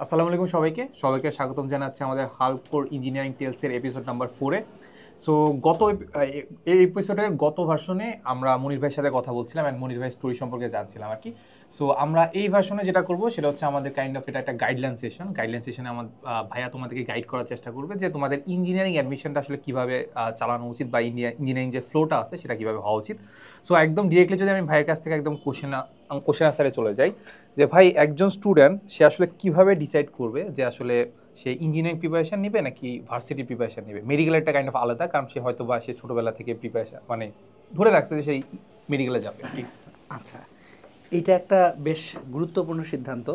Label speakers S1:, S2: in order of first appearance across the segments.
S1: আসসালামু আলাইকুম সবাইকে স্বাগতম জানাচ্ছি আমাদের হালকোর ইঞ্জিনিয়ারিং টেলসের এপিসোড নাম্বার 4-এ। সো এই এপিসোডের গত ভার্সনে আমরা মনির ভাইয়ের সাথে কথা বলছিলাম অ্যান্ড মনির ভাইয়ের স্টোরি সম্পর্কে জানছিলাম আর কি। সো আমরা এই ভার্সনে যেটা করব সেটা হচ্ছে আমাদের কাইন্ড অফ এটা একটা গাইডলাইন সেশনে আমার ভাইয়া তোমাদেরকে গাইড করার চেষ্টা করবে যে তোমাদের ইঞ্জিনিয়ারিং অ্যাডমিশনটা আসলে কীভাবে চালানো উচিত বা ইঞ্জিনিয়ারিং যে ফ্লোটা আছে সেটা কীভাবে হওয়া উচিত। সো একদম ডিরেক্টলি যদি আমি ভাইয়ের কাছ থেকে একদম কোশ্চেন আনসারে চলে যাই, যে ভাই একজন স্টুডেন্ট সে আসলে কিভাবে ডিসাইড করবে যে আসলে সে ইঞ্জিনিয়ারিং প্রিপারেশন নেবে নাকি ভার্সিটি প্রিপারেশন নেবে। মেডিকেল একটা কাইন্ড অফ আলাদা, কারণ সে হয়তো বা সে ছোটোবেলা থেকে প্রিপারেশন মানে ধরে রাখছে যে সেই মেডিকেলে যাবে আর কি।
S2: আচ্ছা, এটা একটা বেশ গুরুত্বপূর্ণ সিদ্ধান্ত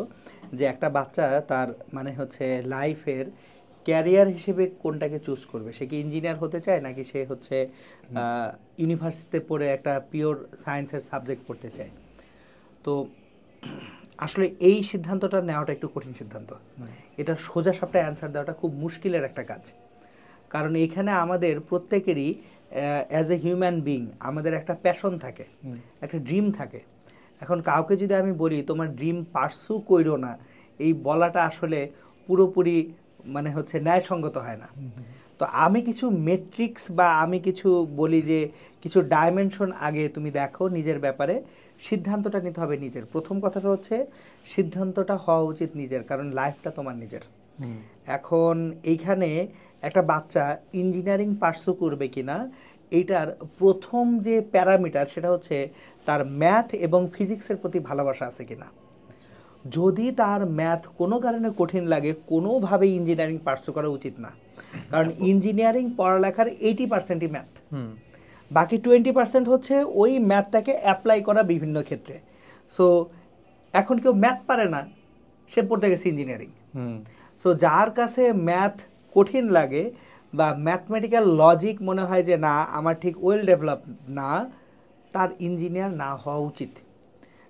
S2: যে একটা বাচ্চা তার মানে হচ্ছে লাইফের ক্যারিয়ার হিসেবে কোনটাকে চুজ করবে। সে কি ইঞ্জিনিয়ার হতে চায় নাকি সে হচ্ছে ইউনিভার্সিটিতে পড়ে একটা পিওর সায়েন্সের সাবজেক্ট পড়তে চায়। তো আসলে এই সিদ্ধান্তটা নেওয়াটা একটু কঠিন সিদ্ধান্ত। এটা সোজা সাপটা অ্যান্সার দেওয়াটা খুব মুশকিলের একটা কাজ, কারণ এখানে আমাদের প্রত্যেকেরই অ্যাজ এ হিউম্যান বিং আমাদের একটা প্যাশন থাকে, একটা ড্রিম থাকে। এখন কাউকে যদি আমি বলি তোমার ড্রিম পার্সু কইরো না, এই বলাটা আসলে পুরোপুরি মানে হচ্ছে ন্যায়সঙ্গত হয় না। তো আমি কিছু মেট্রিক্স বা আমি কিছু বলি যে কিছু ডাইমেনশন আগে তুমি দেখো নিজের ব্যাপারে, সিদ্ধান্তটা নিতে হবে নিজের। প্রথম কথাটা হচ্ছে সিদ্ধান্তটা হওয়া উচিত নিজের, কারণ লাইফটা তোমার নিজের। এখন এইখানে একটা বাচ্চা ইঞ্জিনিয়ারিং পার্সু করবে কিনা এইটার প্রথম যে প্যারামিটার সেটা হচ্ছে তার ম্যাথ এবং ফিজিক্সের প্রতি ভালোবাসা আছে কিনা। যদি তার ম্যাথ কোনো কারণে কঠিন লাগে, কোনোভাবেই ইঞ্জিনিয়ারিং পার্সু করা উচিত না, কারণ ইঞ্জিনিয়ারিং পড়ালেখার 80%ই ম্যাথ, বাকি 20% হচ্ছে ওই ম্যাথটাকে অ্যাপ্লাই করা বিভিন্ন ক্ষেত্রে। সো এখন কেউ ম্যাথ পারে না, সে পড়তে গেছে ইঞ্জিনিয়ারিং। সো যার কাছে ম্যাথ কঠিন লাগে বা ম্যাথমেটিক্যাল লজিক মনে হয় যে না আমার ঠিক ওয়েল ডেভেলপ না, তার ইঞ্জিনিয়ার না হওয়া উচিত।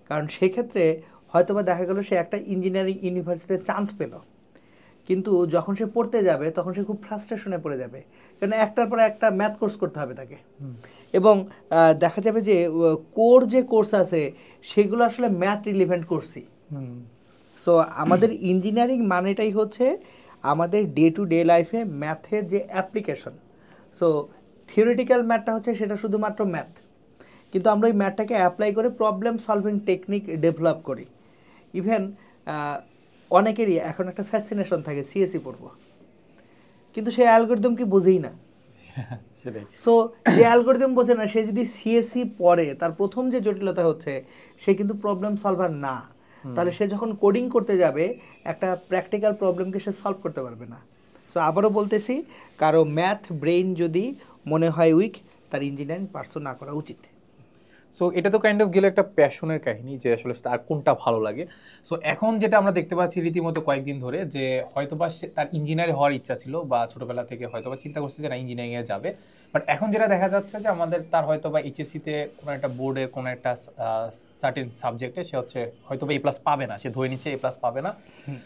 S2: কারণ সেক্ষেত্রে হয়তোবা দেখা গেল সে একটা ইঞ্জিনিয়ারিং ইউনিভার্সিটিতে চান্স পেল, কিন্তু যখন সে পড়তে যাবে তখন সে খুব ফ্রাস্ট্রেশনে পড়ে যাবে, কারণ একটার পর একটা ম্যাথ কোর্স করতে হবে তাকে। এবং দেখা যাবে যে কোর যে কোর্স আছে সেগুলো আসলে ম্যাথ রিলেভেন্ট কোর্সই। সো আমাদের ইঞ্জিনিয়ারিং মানেটাই হচ্ছে আমাদের ডে টু ডে লাইফে ম্যাথের যে অ্যাপ্লিকেশন। সো থিওরিটিক্যাল ম্যাথটা হচ্ছে সেটা শুধুমাত্র ম্যাথ, কিন্তু আমরা ওই ম্যাথটাকে অ্যাপ্লাই করে প্রবলেম সলভিং টেকনিক ডেভেলপ করি। ইভেন অনেকেরই এখন একটা ফ্যাসিনেশন থাকে সিএসসি পড়বো, কিন্তু সে অ্যালগরিদম কি বোঝেই না। সো যে অ্যালগরিদম বোঝে না সে যদি সিএসসি পড়ে, তার প্রথম যে জটিলতা হচ্ছে সে কিন্তু প্রবলেম সলভার না। তাহলে সে যখন কোডিং করতে যাবে একটা প্র্যাকটিক্যাল প্রবলেমকে সে সলভ করতে পারবে না। সো আবারও বলতেছি, কারো ম্যাথ ব্রেইন যদি মনে হয় উইক, তার ইঞ্জিনিয়ারিং পার্সু না করা উচিত।
S1: সো এটা তো কাইন্ড অফ গেলে একটা প্যাশনের কাহিনী যে আসলে তার কোনটা ভালো লাগে। সো এখন যেটা আমরা দেখতে পাচ্ছি রীতিমতো কয়েকদিন ধরে, যে হয়তোবা তার ইঞ্জিনিয়ার হওয়ার ইচ্ছা ছিল বা ছোটোবেলা থেকে হয়তোবা চিন্তা করছে যে না ইঞ্জিনিয়ারিংয়ে যাবে, বাট এখন যেটা দেখা যাচ্ছে যে আমাদের তার হয়তোবা এইচএসসিতে কোনো একটা বোর্ডের কোনো একটা সার্টেন সাবজেক্টে সে হচ্ছে হয়তোবা এ প্লাস পাবে না, সে ধরে নিচ্ছে এ প্লাস পাবে না।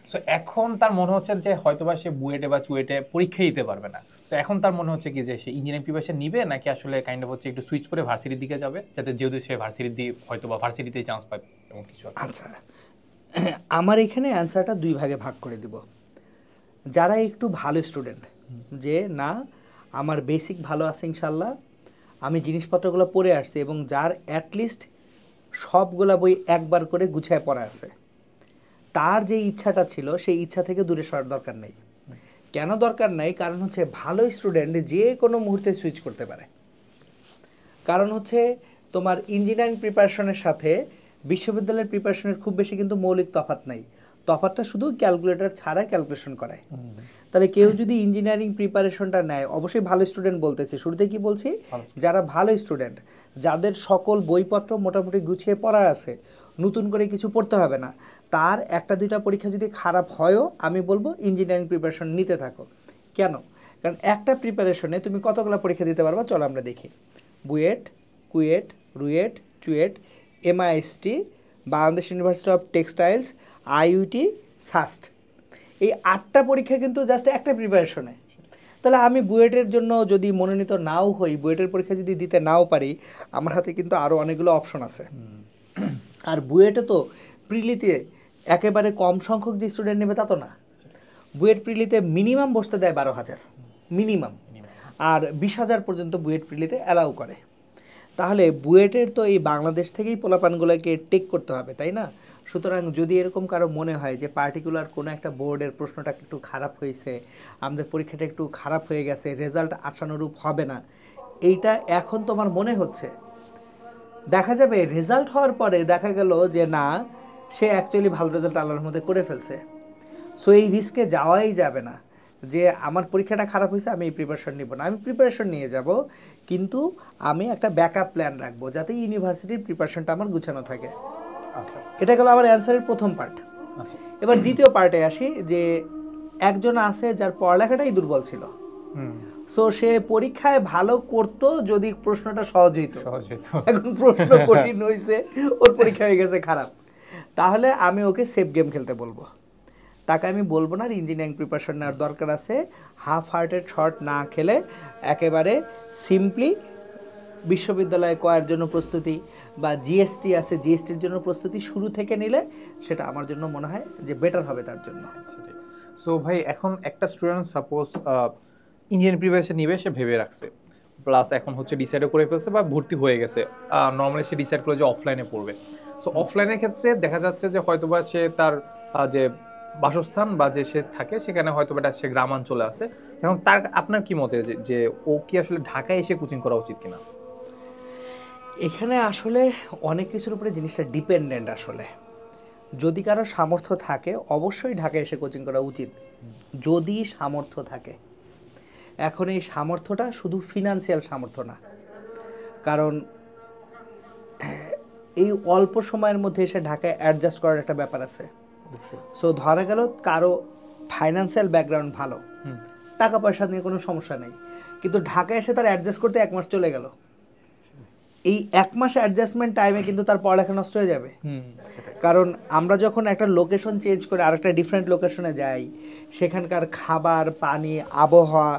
S1: সো এখন তার মনে হচ্ছে যে হয়তোবা সে বুয়েটে বা চুয়েটে পরীক্ষা দিতে পারবে না। সো এখন তার মনে হচ্ছে কি যে সে ইঞ্জিনিয়ারিং প্রিপারেশন নিবে নাকি আসলে কাইন্ড অফ হচ্ছে একটু সুইচ করে ভার্সিটির দিকে যাবে, যাতে যেহেতু সে ভার্সিটির দিয়ে হয়তো বা ভার্সিটিতেই চান্স পাবে এমন কিছু।
S2: আচ্ছা, আমার এখানে অ্যান্সারটা দুই ভাগে ভাগ করে দিব। যারা একটু ভালো স্টুডেন্ট, যে না আমার বেসিক ভালো আছে ইনশাল্লাহ, আমি জিনিসপত্রগুলো পড়ে আসছি এবং যার অ্যাটলিস্ট সবগুলা বই একবার করে গুছায় পড়া আছে, তার যে ইচ্ছাটা ছিল সেই ইচ্ছা থেকে দূরে সরার দরকার নেই। কেন দরকার নাই? কারণ হচ্ছে ভালো স্টুডেন্ট যে কোনো মুহূর্তে সুইচ করতে পারে। কারণ হচ্ছে তোমার ইঞ্জিনিয়ারিং প্রিপারেশনের সাথে বিশ্ববিদ্যালয়ের প্রিপারেশনের খুব বেশি কিন্তু মৌলিক তফাৎ নাই। তফাৎটা শুধু ক্যালকুলেটর ছাড়া ক্যালকুলেশন করায়। তাহলে কেউ যদি ইঞ্জিনিয়ারিং প্রিপারেশনটা নেয়, অবশ্যই ভালো স্টুডেন্ট বলতেছি, শুরুতে কি বলছি, যারা ভালো স্টুডেন্ট, যাদের সকল বইপত্র মোটামুটি গুছিয়ে পড়া আছে, নতুন করে কিছু পড়তে হবে না, তার একটা দুইটা পরীক্ষা যদি খারাপ হয়ও আমি বলবো ইঞ্জিনিয়ারিং প্রিপারেশন নিতে থাকো। কেন? কারণ একটা প্রিপারেশনে তুমি কতগুলো পরীক্ষা দিতে পারবা চলো আমরা দেখি। BUET, KUET, RUET, CUET, MIST, Bangladesh university of textiles, IUT, SUST, এই 8টা পরীক্ষা কিন্তু জাস্ট একটা প্রিপারেশনে। তাহলে আমি বুয়েটের জন্য যদি মনোনীত নাও হই, বুয়েটের পরীক্ষা যদি দিতে নাও পারি, আমার হাতে কিন্তু আরও অনেকগুলো অপশন আছে। আর বুয়েটে তো প্রিলিতে একেবারে কম সংখ্যক যে স্টুডেন্ট নেবে তা তো না। বুয়েট প্রিলিতে মিনিমাম বসতে দেয় 12,000 মিনিমাম, আর 20,000 পর্যন্ত বুয়েট প্রিলিতে অ্যালাউ করে। তাহলে বুয়েটের তো এই বাংলাদেশ থেকেই পোলাপানগুলোকে টেক করতে হবে, তাই না? সুতরাং যদি এরকম কারো মনে হয় যে পার্টিকুলার কোনো একটা বোর্ডের প্রশ্নটা একটু খারাপ হয়েছে, আমাদের পরীক্ষাটা একটু খারাপ হয়ে গেছে, রেজাল্ট আশানুরূপ হবে না, এইটা এখন তোমার মনে হচ্ছে, দেখা যাবে রেজাল্ট হওয়ার পরে দেখা গেল যে না, সে অ্যাকচুয়ালি ভালো রেজাল্ট আল্লাহর মধ্যে করে ফেলছে। সো এই রিস্কে যাওয়াই যাবে না যে আমার পরীক্ষাটা খারাপ হয়েছে আমি এই প্রিপারেশন নিব না। আমি প্রিপারেশন নিয়ে যাব, কিন্তু আমি একটা ব্যাকআপ প্ল্যান রাখবো যাতে ইউনিভার্সিটির প্রিপারেশনটা আমার গুছানো থাকে।
S1: আচ্ছা,
S2: এটা গেল আমার অ্যান্সারের প্রথম পার্ট।
S1: আচ্ছা,
S2: এবার দ্বিতীয় পার্টে আসি, যে একজন আছে যার পড়ালেখাটাই দুর্বল ছিল, সো সে পরীক্ষায় ভালো করতো যদি প্রশ্নটা সহজ হইতো, এখন প্রশ্ন কঠিন হয়েছে, ওর পরীক্ষা হয়ে গেছে খারাপ, তাহলে আমি ওকে সেফ গেম খেলতে বলবো। তাকে আমি বলবো না ইঞ্জিনিয়ারিং প্রিপারেশন নেওয়ার দরকার আছে, হাফ হার্টেড শট না খেলে একেবারে সিম্পলি বিশ্ববিদ্যালয়ে করার জন্য প্রস্তুতি বা জিএসটি আছে জিএসটির জন্য প্রস্তুতি শুরু থেকে নিলে সেটা আমার জন্য মনে হয় যে বেটার হবে তার জন্য।
S1: সো ভাই, এখন একটা স্টুডেন্ট সাপোজ ইঞ্জিনিয়ারিং প্রিপারেশন নিবে, সে ভেবে রাখছে, প্লাস এখন হচ্ছে ডিসাইডও করে ফেলছে বা ভর্তি হয়ে গেছে, নর্মালি সে ডিসাইড করে যে অফলাইনে পড়বে। সো অফলাইনের ক্ষেত্রে দেখা যাচ্ছে যে হয়তোবা সে তার যে বাসস্থান বা যে সে থাকে সেখানে হয়তো বা সে গ্রামাঞ্চলে আছে, এখন তার আপনার কি মতে যে ও কি আসলে ঢাকায় এসে কোচিং করা উচিত কিনা?
S2: এখানে আসলে অনেক কিছুর উপরে জিনিসটা ডিপেন্ডেন্ট। আসলে যদি কারো সামর্থ্য থাকে অবশ্যই ঢাকায় এসে কোচিং করা উচিত, যদি সামর্থ্য থাকে। এখন এই সামর্থ্যটা শুধু ফিনান্সিয়াল সামর্থ্য না, কারণ এই অল্প সময়ের মধ্যে এসে ঢাকায় অ্যাডজাস্ট করার একটা ব্যাপার আছে। সো ধরা গেল কারো ফাইন্যান্সিয়াল ব্যাকগ্রাউন্ড ভালো, টাকা পয়সা নিয়ে কোনো সমস্যা নেই, কিন্তু ঢাকায় এসে তার অ্যাডজাস্ট করতে 1 মাস চলে গেল, এই 1 মাস অ্যাডজাস্টমেন্ট টাইমে কিন্তু তার পড়ালেখা নষ্ট হয়ে যাবে। কারণ আমরা যখন একটা লোকেশন চেঞ্জ করে আরেকটা ডিফারেন্ট লোকেশনে যাই, সেখানকার খাবার, পানি, আবহাওয়া,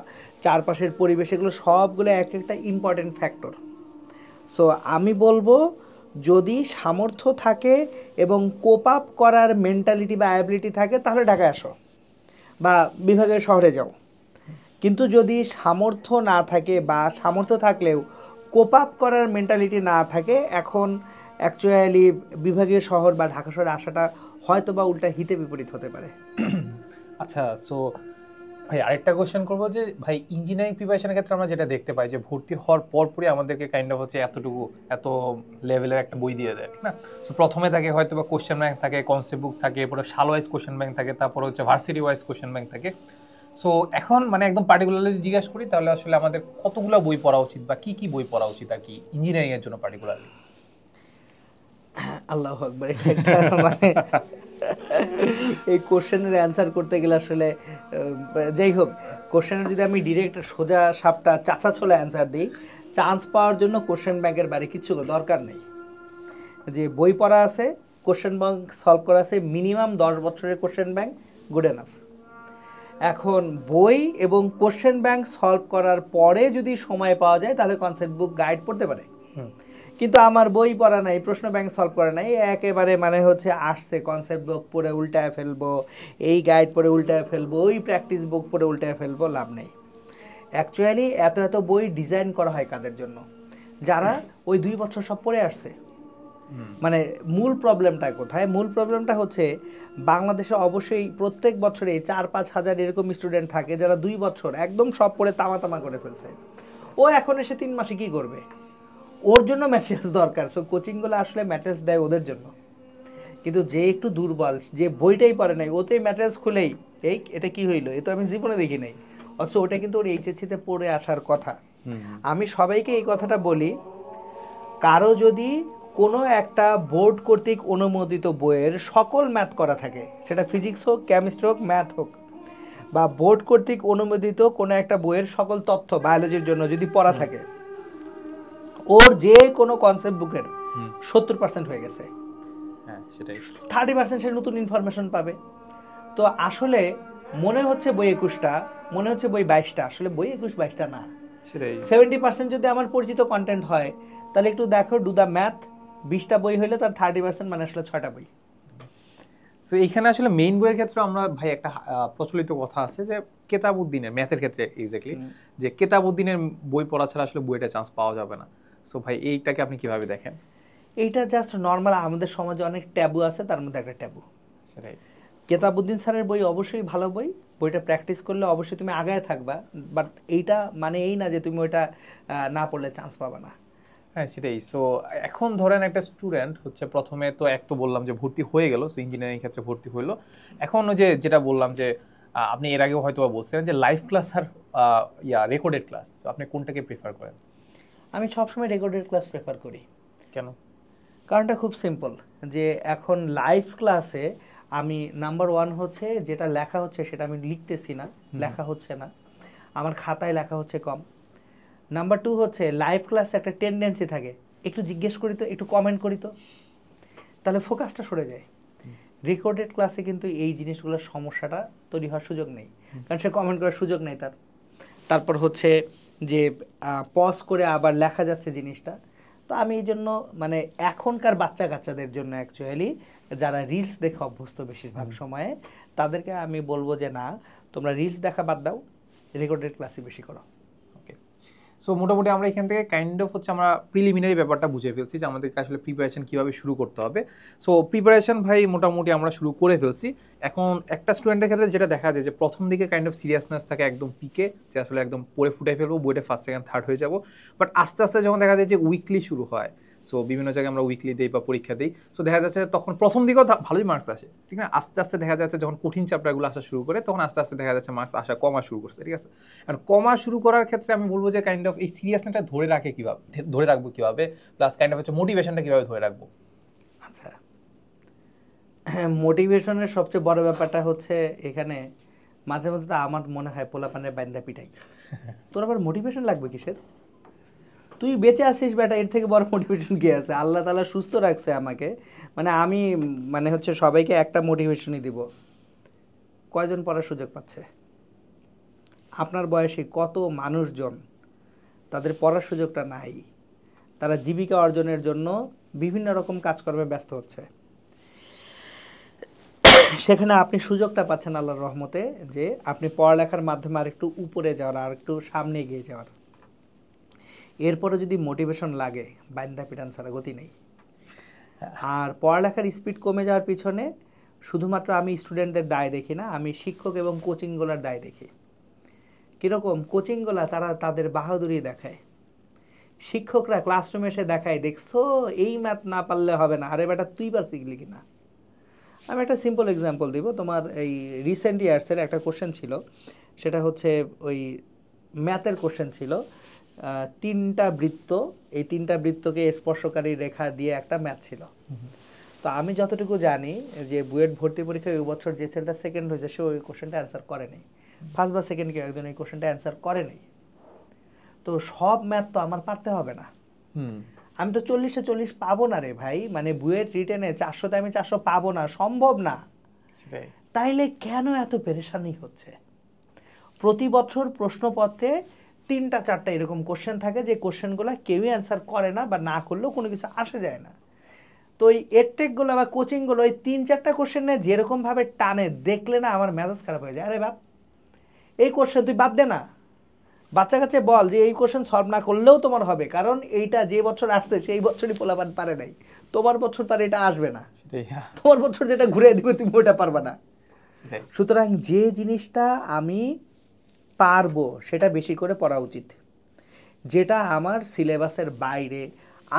S2: চারপাশের পরিবেশ, এগুলো সবগুলো এক একটা ইম্পর্টেন্ট ফ্যাক্টর। সো আমি বলবো যদি সামর্থ্য থাকে এবং কোপ আপ করার মেন্টালিটি বা অ্যাবিলিটি থাকে তাহলে ঢাকায় আসো বা বিভাগের শহরে যাও। কিন্তু যদি সামর্থ্য না থাকে বা সামর্থ্য থাকলেও কোপ আপ করার মেন্টালিটি না থাকে, এখন অ্যাকচুয়ালি বিভাগীয় শহর বা ঢাকা শহরে আসাটা হয়তো বা উল্টা হিতে বিপরীত হতে পারে।
S1: আচ্ছা, সো ভাই আরেকটা কোশ্চেন করবো যে ভাই ইঞ্জিনিয়ারিং প্রিপারেশনের ক্ষেত্রে আমরা যেটা দেখতে পাই যে ভর্তি হওয়ার পরপরই আমাদেরকে কাইন্ড অফ হচ্ছে এত লেভেলের একটা বই দিয়ে দেয়, ঠিক না? সো প্রথমে থাকে হয়তো বা কোশ্চেন ব্যাংক থাকে, কনসেপ্ট বুক থাকে, এরপরে সাল ওয়াইজ কোশ্চেন ব্যাংক থাকে, তারপর হচ্ছে ভার্সিটি ওয়াইজ কোশ্চেন ব্যাংক থাকে। সো এখন মানে একদম পার্টিকুলারলি জিজ্ঞাসা করি, তাহলে আসলে আমাদের কতগুলো বই পড়া উচিত বা কি কি বই পড়া উচিত আর কি ইঞ্জিনিয়ারিং এর জন্য পার্টিকুলারলি?
S2: আল্লাহু আকবার, এটা একটা মানে এই কোশ্চেনের অ্যান্সার করতে গেলে আসলে যাই হোক, কোশ্চেনের যদি আমি ডিরেক্ট সোজা সাপটা চাচা ছোলা অ্যান্সার দিই, চান্স পাওয়ার জন্য কোশ্চেন ব্যাংকের বাইরে কিচ্ছু দরকার নেই। যে বই পড়া আছে, কোশ্চেন ব্যাংক সলভ করা আছে, মিনিমাম 10 বছরের কোশ্চেন ব্যাংক গুড এনাফ। এখন বই এবং কোশ্চেন ব্যাংক সলভ করার পরে যদি সময় পাওয়া যায় তাহলে কনসেপ্ট বুক গাইড পড়তে পারে। কিন্তু আমার বই পড়া নাই, প্রশ্ন ব্যাংক সলভ করা নাই, একেবারে মানে হচ্ছে আসছে কনসেপ্ট বুক পড়ে উল্টায় ফেলবো, এই গাইড পড়ে উল্টায় ফেলবো, ওই প্র্যাকটিস বুক পড়ে উল্টায় ফেলবো, লাভ নেই। অ্যাকচুয়ালি এত বই ডিজাইন করা হয় কাদের জন্য? যারা ওই 2 বছর সব পড়ে আসছে। মানে মূল প্রবলেমটা কোথায়? মূল প্রবলেমটা হচ্ছে বাংলাদেশে অবশ্যই প্রত্যেক বছরে 4-5 হাজার এরকম স্টুডেন্ট থাকে যারা 2 বছর একদম সব পড়ে তামা করে ফেলছে। ও এখন এসে 3 মাসে কি করবে? ওর জন্য ম্যাটেরিয়ালস দরকার। সো কোচিংগুলো আসলে ম্যাটেরিয়ালস দেয় ওদের জন্য। কিন্তু যে একটু দুর্বল, যে বইটাই পড়ে নাই, ওতেই ম্যাটেরিয়ালস খুলেই এটা কি হইলো, এ তো আমি জীবনে দেখি নাই, অথচ ওটা কিন্তু ওর এইচএসসিতে পড়ে আসার কথা। আমি সবাইকে এই কথাটা বলি, কারো যদি কোনো একটা বোর্ড কর্তৃক অনুমোদিত বইয়ের সকল ম্যাথ করা থাকে, সেটা ফিজিক্স হোক, কেমিস্ট্রি হোক, ম্যাথ হোক, বা বোর্ড কর্তৃক অনুমোদিত কোনো একটা বইয়ের সকল তথ্য বায়োলজির জন্য যদি পড়া থাকে, ওর যে কোনো কনসেপ্ট বুকের 70% হয়ে গেছে, 30% সে নতুন ইনফরমেশন পাবে। তো আসলে মনে হচ্ছে বই 21টা, মনে হচ্ছে বই 22টা, আসলে বই 21-22টা না, 70% যদি আমার পরিচিত কন্টেন্ট হয়, তাহলে একটু দেখো, ডু দ্য ম্যাথ, 20টা বই হইলে তার 30% মানে আসলে 6টা বই।
S1: তো এখানে আসলে মেইন বইয়ের ক্ষেত্রে আমরা ভাই একটা প্রচলিত কথা আছে যে কেতাবউদ্দিনের ম্যাথের ক্ষেত্রে এক্স্যাক্টলি যে কেতাবউদ্দিনের বই পড়া ছাড়া আসলে বইটা চান্স পাওয়া যাবে না। সো ভাই এইটাকে আপনি কিভাবে দেখেন?
S2: এইটা জাস্ট নর্মাল, আমাদের সমাজে অনেক ট্যাবু আছে, তার মধ্যে একটা ট্যাবু।
S1: সেটাই।
S2: কেতাবউদ্দিন স্যারের বই অবশ্যই ভালো বই, বইটা প্র্যাকটিস করলে অবশ্যই তুমি আগায় থাকবা, বাট এইটা মানে এই না যে তুমি ওইটা না পড়লে চান্স পাবা না।
S1: হ্যাঁ সেটাই। সো এখন ধরেন একটা স্টুডেন্ট হচ্ছে প্রথমে তো এক তো বললাম যে ভর্তি হয়ে গেল, সো ইঞ্জিনিয়ারিং ক্ষেত্রে ভর্তি হইলো। এখন ওই যে যেটা বললাম যে আপনি এর আগেও হয়তো বলছিলেন যে লাইভ ক্লাস আর রেকর্ডেড ক্লাস, তো আপনি কোনটাকে প্রেফার করেন?
S2: আমি সবসময় রেকর্ডেড ক্লাস প্রেফার করি।
S1: কেন?
S2: কারণটা খুব সিম্পল, যে এখন লাইভ ক্লাসে আমি নাম্বার ওয়ান হচ্ছে যেটা লেখা হচ্ছে সেটা আমি লিখতেছি না, লেখা হচ্ছে না, আমার খাতায় লেখা হচ্ছে কম। নাম্বার টু হচ্ছে লাইভ ক্লাসে একটা টেন্ডেন্সি থাকে, একটু জিজ্ঞেস করি তো, একটু কমেন্ট করি তো, তাহলে ফোকাসটা সরে যায়। রেকর্ডেড ক্লাসে কিন্তু এই জিনিসগুলোর সমস্যাটা তৈরি হওয়ার সুযোগ নেই, কারণ সে কমেন্ট করার সুযোগ নেই তার। তারপর হচ্ছে যে পজ করে আবার লেখা যাচ্ছে জিনিসটা। তো আমি এই জন্য মানে এখনকার বাচ্চা কাচ্চাদের জন্য অ্যাকচুয়ালি যারা রিলস দেখে অভ্যস্ত বেশিরভাগ সময়ে, তাদেরকে আমি বলবো যে না, তোমরা রিলস দেখা বাদ দাও, রেকর্ডেড ক্লাসই বেশি করো।
S1: ওকে। সো মোটামুটি আমরা এখান থেকে কাইন্ড অফ হচ্ছে আমরা প্রিলিমিনারি ব্যাপারটা বুঝে ফেলছি যে আমাদেরকে আসলে প্রিপারেশন কীভাবে শুরু করতে হবে। সো প্রিপারেশন ভাই মোটামুটি আমরা শুরু করে ফেলছি। এখন একটা স্টুডেন্টের ক্ষেত্রে যেটা দেখা যায় যে প্রথম দিকে কাইন্ড অফ সিরিয়াসনেস থাকে একদম পিকে, যে আসলে একদম পড়ে ফুটে ফেলবো, বইটা ফার্স্ট সেকেন্ড থার্ড হয়ে যাবো। বাট আস্তে আস্তে যখন দেখা যায় যে উইকলি শুরু হয়, সো বিভিন্ন জায়গায় আমরা উইকলি দিই বা পরীক্ষা দিই, সো দেখা যাচ্ছে তখন প্রথম দিকেও ভালোই মার্কস আসে, ঠিক না? আস্তে আস্তে দেখা যাচ্ছে যখন কঠিন চ্যাপ্টারগুলো আসা শুরু করে, তখন আস্তে আস্তে দেখা যাচ্ছে মার্কস আসা কমা শুরু করছে, ঠিক আছে? আর কমা শুরু করার ক্ষেত্রে আমি বলবো যে কাইন্ড অফ এই সিরিয়াসনেসটা ধরে রাখবো কিভাবে, প্লাস কাইন্ড অফ হচ্ছে মোটিভেশনটা কিভাবে ধরে রাখবো?
S2: আচ্ছা, মোটিভেশনের সবচেয়ে বড় ব্যাপারটা হচ্ছে এখানে মাঝে মধ্যে তো আমার মনে হয় পোলাপানের বান্দা পিটাই, তোর আবার মোটিভেশন লাগবে কিসের? তুই বেঁচে আসিস বেটা, এর থেকে বড় মোটিভেশন কি আছে? আল্লাহ তাআলা সুস্থ রাখছে আমাকে, মানে আমি মানে হচ্ছে সবাইকে একটা মোটিভেশনই দিব। কয়জন পড়ার সুযোগ পাচ্ছে? আপনার বয়সী কত মানুষজন তাদের পড়ার সুযোগটা নাই, তারা জীবিকা অর্জনের জন্য বিভিন্ন রকম কাজকর্মে ব্যস্ত হচ্ছে। সেখানে আপনি সুযোগটা পাচ্ছেন আল্লাহর রহমতে, যে আপনি পড়ালেখার মাধ্যমে আর একটু উপরে যাওয়ার, আর একটু সামনে এগিয়ে যাওয়ার। এরপরে যদি মোটিভেশন লাগে, বাইন্দা পিটান ছাড়া গতি নেই। আর পড়ালেখার স্পিড কমে যাওয়ার পিছনে শুধুমাত্র আমি স্টুডেন্টদের দায় দেখি না, আমি শিক্ষক এবং কোচিংগুলোর দায় দেখি। কীরকম? কোচিংগুলা তারা তাদের বাহাদুরি দেখায়, শিক্ষকরা ক্লাসরুমে এসে দেখায়, দেখছো এই ম্যাথ না পারলে হবে না, আরে বেটা তুই পার শিখলি কিনা। আমি একটা সিম্পল এক্সাম্পল দিব। তোমার এই রিসেন্ট ইয়ার্সের একটা কোশ্চেন ছিল, সেটা হচ্ছে ওই ম্যাথের কোশ্চেন ছিল, তিনটা বৃত্ত, এই তিনটা বৃত্তকে স্পর্শকারী রেখা দিয়ে একটা ম্যাথ ছিল। তো আমি যতটুকু জানি যে বুয়েট ভর্তি পরীক্ষায় ওই বছর যে ছেলেটা সেকেন্ড হয়েছে, সে ওই কোশ্চেনটা অ্যান্সার করেনি। ফার্স্ট বা সেকেন্ড কেউ একজন এই কোশ্চেনটা অ্যান্সার করেনি। তো সব ম্যাথ তো আমার পারতে হবে না, আমি তো 40-এ 40 পাবো না রে ভাই, মানে বুয়েট রিটেনে 400-তে আমি 400 পাবো না, সম্ভব না। তাইলে কেন এত পেরেশানি হচ্ছে? প্রতি বছর প্রশ্নপত্রে 3-4টা এরকম কোশ্চেন থাকে, যে কোশ্চেনগুলো কেউই অ্যান্সার করে না, বা না করলেও কোনো কিছু আসে যায় না। তো এই এডটেকগুলো বা কোচিংগুলো ওই 3-4টা কোশ্চেনে যেরকমভাবে টানে, দেখলে না আমার মেজাজ খারাপ হয়ে যায়। আরে বাপ, এই কোশ্চেন তুই বাদ দে না, বাচ্চা কাছে বল যে এই কোশ্চেন সলভ না করলেও তোমার হবে, কারণ এইটা যে বছর আসছে সেই বছরই পোলাপান পারে নাই, তোমার বছর তার এটা আসবে না, তোমার বছর যেটা ঘুরে দিবে তুমি ওটা পারবে না। সুতরাং যে জিনিসটা আমি পারবো সেটা বেশি করে পড়া উচিত, যেটা আমার সিলেবাসের বাইরে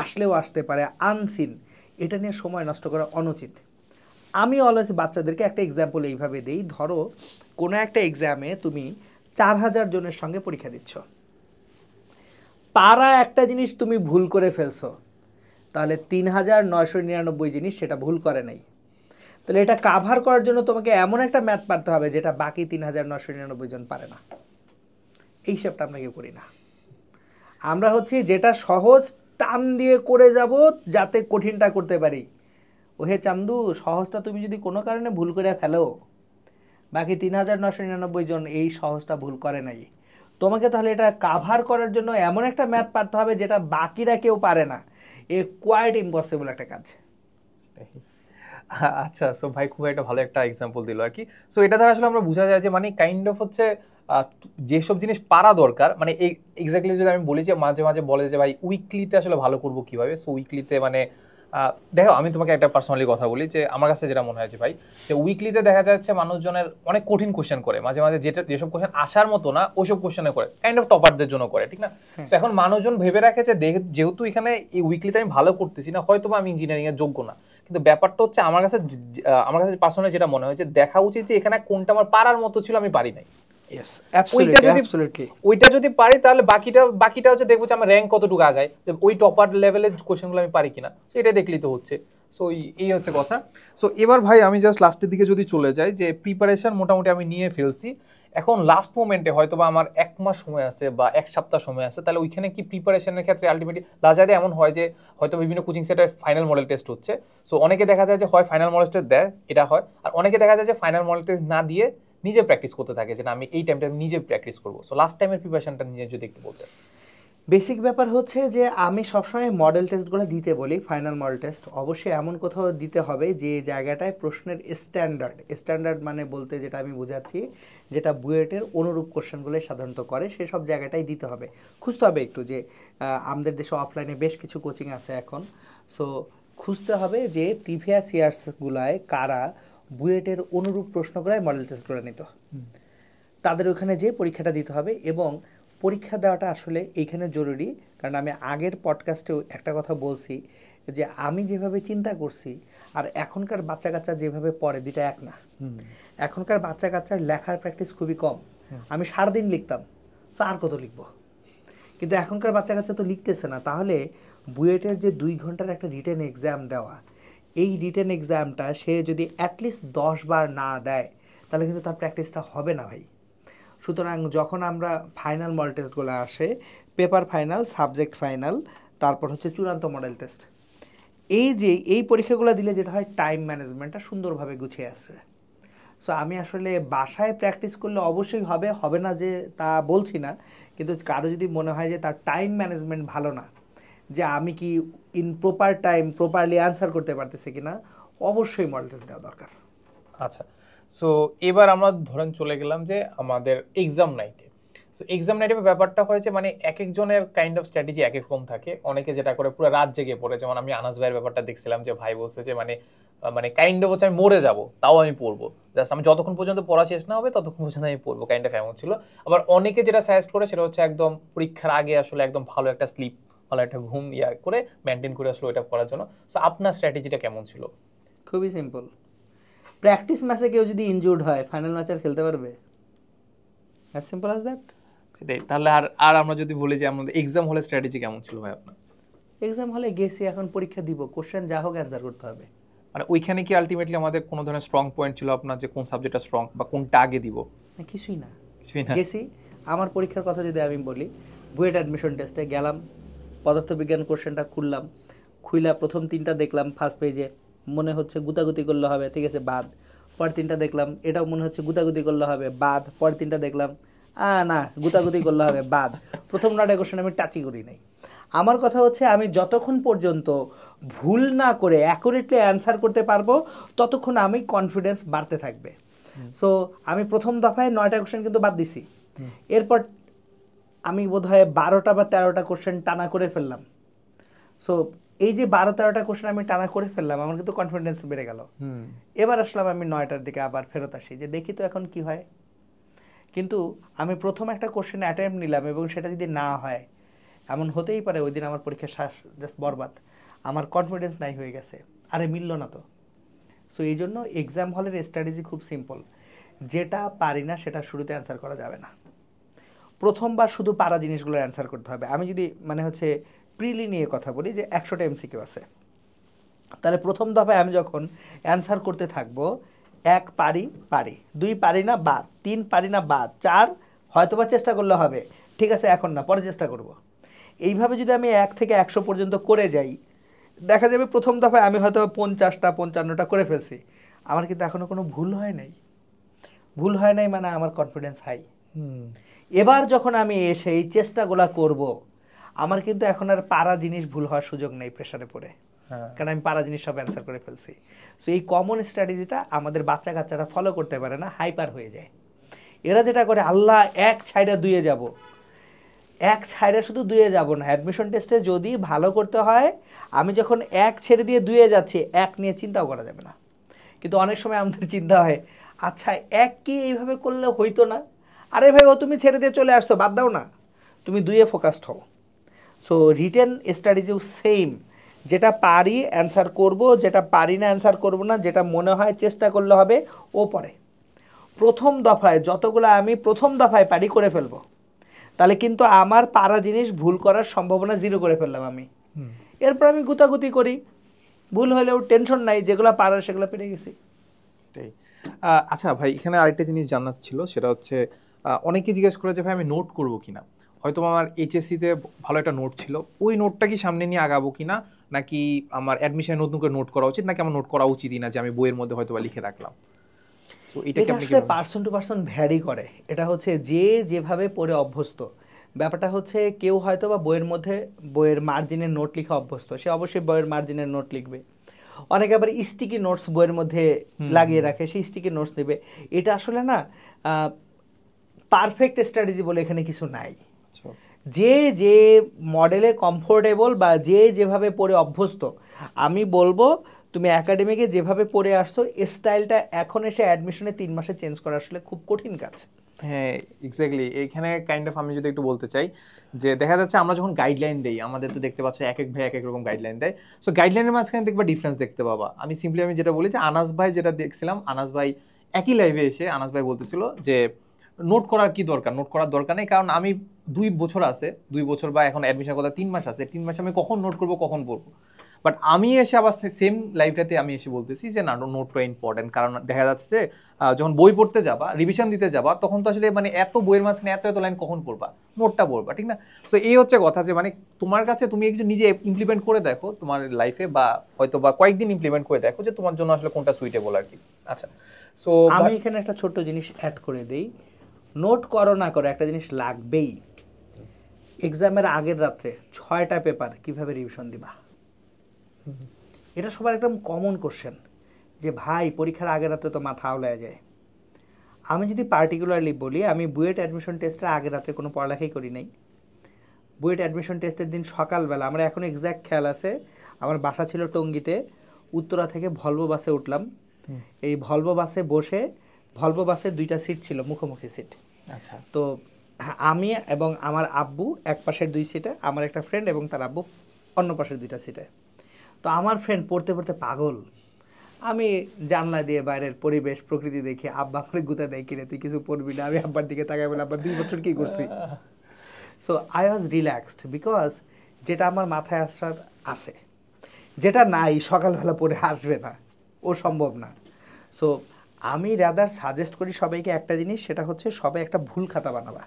S2: আসলেও আসতে পারে, আনসিন, এটা নিয়ে সময় নষ্ট করা অনুচিত। আমি অলওয়েজ বাচ্চাদেরকে একটা এক্সাম্পল এইভাবে দিই, ধরো কোনো একটা এক্সামে তুমি 4000 জনের সঙ্গে পরীক্ষা দিচ্ছ, পারা একটা জিনিস তুমি ভুল করে ফেলছো, তাহলে 3999 জিনিস সেটা ভুল করে নাই। তাহলে এটা কাভার করার জন্য তোমাকে এমন একটা ম্যাথ পারতে হবে যেটা বাকি 3999 জন পারে না। এই হিসাবটা আমরা কেউ করি না। আমরা হচ্ছে যেটা সহজ টান দিয়ে করে যাব যাতে কঠিনটা করতে পারি। ওহে চান্দু, সহজটা তুমি যদি কোনো কারণে ভুল করে ফেলো, বাকি 3999 জন এই সহজটা ভুল করে নাই, তোমাকে তাহলে এটা কাভার করার জন্য এমন একটা ম্যাথ পারতে হবে যেটা বাকিরা কেউ পারে না। এ কোয়াইট ইম্পসিবল একটা কাজ।
S1: আচ্ছা, সো ভাই খুব একটা ভালো একটা এক্সাম্পল দিল আর কি। সো এটা দ্বারা আসলে আমরা বোঝা যায় যে মানে কাইন্ড অফ হচ্ছে যেসব জিনিস পারা দরকার, মানে এক্স্যাক্টলি যদি আমি বলি যে মাঝে মাঝে বলে যে ভাই উইকলিতে আসলে ভালো করবো কিভাবে, সো উইকলিতে মানে দেখো আমি তোমাকে একটা পার্সোনালি কথা বলি যে আমার কাছে যেটা মনে হয় যে ভাই, যে উইকলিতে দেখা যাচ্ছে মানুষজনের অনেক কঠিন কোশ্চেন করে মাঝে মাঝে, যেসব কোশ্চেন আসার মতো না ওইসব কোশ্চেনে করে, কাইন্ড অফ টপারদের জন্য করে, ঠিক না? তো এখন মানুষজন ভেবে রাখে যে যেহেতু এখানে এই উইকলিতে আমি ভালো করতেছি না, হয়তো আমি ইঞ্জিনিয়ারিং এর যোগ্য না। কিন্তু ব্যাপারটা হচ্ছে আমার কাছে পার্সোনালি যেটা মনে হয় যে দেখা উচিত যে এখানে কোনটা আমার পারার মতো ছিল আমি পারি নাই। ওইটা যদি পারি তাহলে বাকিটা হচ্ছে দেখবো যে আমার র্যাঙ্ক কতটুকু আগায়, যে ওই টপার লেভেলের কোশ্চেনগুলো আমি পারি কিনা, এটা দেখলেই তো হচ্ছে। সো এই হচ্ছে কথা। সো এবার ভাই আমি জাস্ট লাস্টের দিকে যদি চলে যাই, যে প্রিপারেশন মোটামুটি আমি নিয়ে ফেলছি, এখন লাস্ট মোমেন্টে হয়তো বা আমার 1 মাস সময় আছে বা 1 সপ্তাহ সময় আছে, তাহলে ওইখানে কি প্রিপারেশনের ক্ষেত্রে আলটিমেটলি লাজারে এমন হয় যে হয়তো বিভিন্ন কোচিং সেন্টারে ফাইনাল মডেল টেস্ট হচ্ছে। সো অনেকে দেখা যায় যে হয় ফাইনাল মডেল টেস্ট দেয়, এটা হয়, আর অনেকে দেখা যায় যে ফাইনাল মডেল টেস্ট না দিয়ে নিজে প্র্যাকটিস করতে থাকে, যে আমি এই টাইমটা নিজে প্র্যাকটিস করবো। সো লাস্ট টাইমের প্রিপারেশনটা নিয়ে যদি একটু বলতে।
S2: বেসিক ব্যাপার হচ্ছে যে আমি সবসময় মডেল টেস্টগুলো দিতে বলি, ফাইনাল মডেল টেস্ট অবশ্যই এমন কোথাও দিতে হবে যে জায়গাটায় প্রশ্নের স্ট্যান্ডার্ড মানে বলতে যেটা আমি বোঝাচ্ছি, যেটা বুয়েটের অনুরূপ কোশ্চেনগুলো সাধারণত করে, সেসব জায়গাটাই দিতে হবে। খুঁজতে হবে একটু যে আমাদের দেশে অফলাইনে বেশ কিছু কোচিং আছে এখন, সো খুঁজতে হবে যে প্রিভিয়াস ইয়ার্সগুলায় কারা বুয়েটের অনুরূপ প্রশ্নগুলায় মডেল টেস্টগুলো নিত, তাদের ওখানে যে পরীক্ষাটা দিতে হবে। এবং পরীক্ষা দেওয়াটা আসলে এইখানে জরুরি, কারণ আমি আগের পডকাস্টেও একটা কথা বলছি যে আমি যেভাবে চিন্তা করছি আর এখনকার বাচ্চা কাচ্চা যেভাবে পড়ে দুইটা এক না। এখনকার বাচ্চা কাচ্চার লেখার প্র্যাকটিস খুবই কম। আমি সারাদিন লিখতাম, তো আর কত লিখবো, কিন্তু এখনকার বাচ্চা কাচ্চা তো লিখতেছে না। তাহলে বুয়েটের যে 2 ঘন্টার একটা রিটেন এক্সাম দেওয়া, এই রিটেন এক্সামটা সে যদি অ্যাটলিস্ট 10 বার না দেয় তাহলে কিন্তু তার প্র্যাকটিসটা হবে না ভাই। সুতরাং যখন আমরা ফাইনাল মডেল টেস্টগুলো আসে, পেপার ফাইনাল, সাবজেক্ট ফাইনাল, তারপর হচ্ছে চূড়ান্ত মডেল টেস্ট, এই পরীক্ষাগুলো দিলে যেটা হয় টাইম ম্যানেজমেন্টটা সুন্দরভাবে গুছিয়ে আসে। সো আমি আসলে বাসায় প্র্যাকটিস করলে অবশ্যই হবে না যে তা বলছি না, কিন্তু কারো যদি মনে হয় যে তার টাইম ম্যানেজমেন্ট ভালো না, যে আমি কি in proper time properly answer করতে পারতেছি কিনা, অবশ্যই মডেল টেস্ট দেওয়া দরকার।
S1: আচ্ছা, সো এবার আমরা ধরেন চলে গেলাম যে আমাদের এক্সাম নাইটে। সো এক্সাম নাইটে ব্যাপারটা হয়েছে মানে এক একজনের কাইন্ড অফ স্ট্র্যাটেজি এক এক রকম থাকে। অনেকে যেটা করে পুরো রাত জেগে পড়ে, যেমন আমি আনাস ভাইয়ের ব্যাপারটা দেখছিলাম যে ভাই বলছে যে মানে মানে কাইন্ড অফ হচ্ছে আমি মরে যাব তাও আমি পড়বো, জাস্ট আমি যতক্ষণ পর্যন্ত পড়া শেষ না হবে ততক্ষণ পর্যন্ত আমি পড়বো, কাইন্ড অফ এমন ছিল। আবার অনেকে যেটা সাজেস্ট করে সেটা হচ্ছে একদম পরীক্ষার আগে আসলে একদম ভালো একটা স্লিপ, ভালো একটা ঘুম করে মেনটেন করে আসলে ওইটা করার জন্য। সো আপনার স্ট্র্যাটেজিটা কেমন ছিল?
S2: খুবই সিম্পল। প্র্যাকটিস ম্যাচে কেউ যদি ইনজুর্ড হয় ফাইনাল ম্যাচ আর খেলতে পারবে? As simple as that.
S1: সেটাই। তাহলে আর আর আমরা যদি বলি যে আমাদের এক্সাম হলে স্ট্র্যাটেজি কেমন ছিল ভাই আপনার?
S2: এক্সাম হলে গেছি, এখন পরীক্ষা দিব, কোশ্চেন যা হোক অ্যান্সার করতে হবে।
S1: মানে ওইখানে কি আলটিমেটলি আমাদের কোনো ধরনের স্ট্রং পয়েন্ট ছিল আপনার, যে কোন সাবজেক্টটা স্ট্রং বা কোনটা আগে দিব?
S2: কিছুই না,
S1: কিছুই না।
S2: গেছি। আমার পরীক্ষার কথা যদি আমি বলি, বুয়েট অ্যাডমিশন টেস্টে গেলাম, পদার্থবিজ্ঞান কোশ্চেনটা খুইলা প্রথম 3টা দেখলাম ফার্স্ট পেজে, মনে হচ্ছে গুতাগুতি করলে হবে, ঠিক আছে বাদ। পরের 3টা দেখলাম, এটাও মনে হচ্ছে গুতাগুতি করলে হবে, বাদ। পরের 3টা দেখলাম, না গুতাগুতি করলে হবে, বাদ। প্রথম 9টা কোশ্চেন আমি টাচই করি নাই। আমার কথা হচ্ছে আমি যতক্ষণ পর্যন্ত ভুল না করে অ্যাকুরেটলি অ্যান্সার করতে পারবো ততক্ষণ আমি কনফিডেন্স বাড়তে থাকবে। সো আমি প্রথম দফায় 9টা কোশ্চেন কিন্তু বাদ দিছি, এরপর আমি বোধহয় 12টা বা 13টা কোশ্চেন টানা করে ফেললাম। সো এই যে 12-13টা কোশ্চেন আমি টানা করে ফেললাম, আমার কিন্তু কনফিডেন্স বেড়ে গেল। এবার আসলাম আমি 9টার দিকে, আবার ফেরত আসি যে দেখি তো এখন কি হয়। কিন্তু আমি প্রথম একটা কোশ্চেন অ্যাটেম্প্ট নিলাম এবং সেটা যদি না হয়, এমন হতেই পারে ওই দিন আমার পরীক্ষা জাস্ট বরবাদ, আমার কনফিডেন্স নাই হয়ে গেছে, আরে মিলল না তো। সো এই জন্য এক্সাম হলের স্ট্র্যাটেজি খুব সিম্পল, যেটা পারি না সেটা শুরুতে অ্যান্সার করা যাবে না। প্রথমবার শুধু পারা জিনিসগুলো অ্যান্সার করতে হবে। আমি যদি মানে হচ্ছে প্রিলি নিয়ে কথা বলি যে 100টা এমসিকিউ আছে, তাহলে প্রথম দফায় আমি যখন অ্যান্সার করতে থাকবো, 1 পারি, 2 পারি না, বাদ। 3 পারি না, বাদ। 4 হয়তোবা চেষ্টা করলে হবে, ঠিক আছে এখন না, পরে চেষ্টা করব। এইভাবে যদি আমি 1 থেকে 100 পর্যন্ত করে যাই, দেখা যাবে প্রথম দফায় আমি হয়তো 50টা 55টা করে ফেলছি, আমার কিন্তু এখনো কোনো ভুল হয় নাই মানে আমার কনফিডেন্স হাই। এবার যখন আমি এসে এই চেষ্টাগুলো করব, আমার কিন্তু এখন আর পারা জিনিস ভুল হওয়ার সুযোগ নেই প্রেসারে পড়ে। কারণ আমি পারা জিনিস সব অ্যান্সার করে ফেলছি। সো এই কমন স্ট্র্যাটেজিটা আমাদের বাচ্চা কাচ্চারা ফলো করতে পারে না, হাইপার হয়ে যায়। এরা যেটা করে, আল্লাহ এক ছাইড়া দুয়ে যাব, এক ছাইড়া শুধু দুয়ে যাব না, অ্যাডমিশন টেস্টে যদি ভালো করতে হয়, আমি যখন এক ছেড়ে দিয়ে দুয়ে যাচ্ছি, এক নিয়ে চিন্তাও করা যাবে না। কিন্তু অনেক সময় আমাদের চিন্তা হয়, আচ্ছা এক কি এইভাবে করলে হইতো না, আরে ভাই ও তুমি ছেড়ে দিয়ে চলে আসছো, বাদ দাও না, তুমি দুইয়ে ফোকাসড হও। সো রিটেন স্ট্র্যাটেজিও সেম, যেটা পারি অ্যান্সার করব, যেটা পারি না অ্যান্সার করব না, যেটা মনে হয় চেষ্টা করলে হবে ও পরে প্রথম দফায় যতগুলো আমি প্রথম দফায় পারি করে ফেলবো, তাহলে কিন্তু আমার পারা জিনিস ভুল করার সম্ভাবনা জিরো করে ফেললাম আমি। এরপর আমি গুতাগুতি করি, ভুল হলেও টেনশন নাই, যেগুলো পারার সেগুলো পেরে গেছি।
S1: আচ্ছা ভাই, এখানে আরেকটা জিনিস জানার ছিল, সেটা হচ্ছে অনেকে জিজ্ঞেস করে যে ভাই আমি নোট করবো কিনা, হয়তো আমার এইচএসসিতে ভালো একটা নোট ছিল, ওই নোটটা কি সামনে নিয়ে আগাবো কিনা, নাকি আমার অ্যাডমিশনে নতুন করে নোট করা উচিত, নাকি আমার নোট করা উচিতই না, যে আমি বইয়ের মধ্যে হয়তো লিখে রাখলাম। সো
S2: এটা আসলে পার্সন টু পার্সন ভ্যারি করে। এটা হচ্ছে যে যেভাবে পড়ে অভ্যস্ত। ব্যাপারটা হচ্ছে কেউ হয়তো বা বইয়ের মধ্যে বইয়ের মার্জিনের নোট লিখে অভ্যস্ত, সে অবশ্যই বইয়ের মার্জিনের নোট লিখবে। অনেকে আবার স্টিকি নোটস বইয়ের মধ্যে লাগিয়ে রাখে, সেই স্টিকি নোটস নেবে। এটা আসলে না পারফেক্ট স্ট্র্যাটেজি বলে এখানে কিছু নাই। যে যে মডেলে কমফোর্টেবল বা যে যেভাবে পড়ে অভ্যস্ত, আমি বলবো তুমি একাডেমিকে যেভাবে পড়ে আসছো, স্টাইলটা এখন এসে অ্যাডমিশনে 3 মাসে চেঞ্জ করা আসলে খুব কঠিন কাজ।
S1: হ্যাঁ এক্স্যাক্টলি, এখানে কাইন্ড অফ আমি যদি একটু বলতে চাই, যে দেখা যাচ্ছে আমরা যখন গাইডলাইন দেই, আমাদের তো দেখতে পাচ্ছ এক এক ভাই এক এক রকম গাইডলাইন দেয়। সো গাইডলাইনের মাঝখানে দেখবা ডিফারেন্স দেখতে পাবা। আমি যেটা বলি যে আনাস ভাই যেটা দেখছিলাম, আনাস ভাই একই লাইভে এসে আনাস ভাই বলতেছিল যে নোট করার কি দরকার, নোট করার দরকার নেই, কারণ আমি 2 বছর আছে, 2 বছর বা এখন অ্যাডমিশন কথা 3 মাস আছে, 3 মাসে আমি কখন নোট করবো, কখন পড়বো। বাট আমি এসে আবার সেম লাইফটাতে আমি এসে বলতেছি যে না, নোটটা ইম্পর্টেন্ট, কারণ দেখা যাচ্ছে যে যখন বই পড়তে যাবা, রিভিশন দিতে যাবা, তখন তো আসলে মানে এত বইয়ের মাঝখানে এত এত লাইন কখন পড়বা, নোটটা পড়বা, ঠিক না? সো এই হচ্ছে কথা, যে মানে তোমার কাছে তুমি একটু নিজে ইমপ্লিমেন্ট করে দেখো তোমার লাইফে, বা হয়তো বা কয়েকদিন ইমপ্লিমেন্ট করে দেখো যে তোমার জন্য আসলে কোনটা সুইটেবল আর কি। আচ্ছা, সো
S2: আমি এখানে একটা ছোট্ট জিনিস অ্যাড করে দেই, নোট করো না করো একটা জিনিস লাগবেই। এক্সামের আগের রাত্রে 6টা পেপার কিভাবে রিভিশন দিবা? এটা সবার একদম কমন কোশ্চেন, যে ভাই পরীক্ষার আগের রাত্রে তো মাথা আওলায় যায়। আমি যদি পার্টিকুলারলি বলি, আমি বুয়েট অ্যাডমিশন টেস্টের আগের রাত্রে কোনো পড়ালেখাই করি নাই। বুয়েট অ্যাডমিশন টেস্টের দিন সকালবেলা, আমার এখন এক্স্যাক্ট খেয়াল আছে, আমার বাসা ছিল টঙ্গীতে, উত্তরা থেকে ভলভো বাসে উঠলাম। এই ভলভো বাসে বসে, ভলভো বাসের 2টা সিট ছিল, মুখোমুখি সিট।
S1: আচ্ছা,
S2: তো আমি এবং আমার আব্বু এক পাশের 2 সিটে, আমার একটা ফ্রেন্ড এবং তার আব্বু অন্য পাশের 2টা সিটে। তো আমার ফ্রেন্ড পড়তে পড়তে পাগল, আমি জানলা দিয়ে বাইরের পরিবেশ প্রকৃতি দেখে, আব্বা আমার গুতা দেয়, কিনে তুই কিছু পড়বি না? আমি আব্বার দিকে তাকাই বলে, আব্বা 2 বছর কি করছি? So I was relaxed, because যেটা আমার মাথায় আসার আছে, যেটা নাই সকালবেলা পড়ে আসবে না, ও সম্ভব না। সো আমি রাদার সাজেস্ট করি সবাইকে একটা জিনিস, সেটা হচ্ছে সবাই একটা ভুল খাতা বানাবা।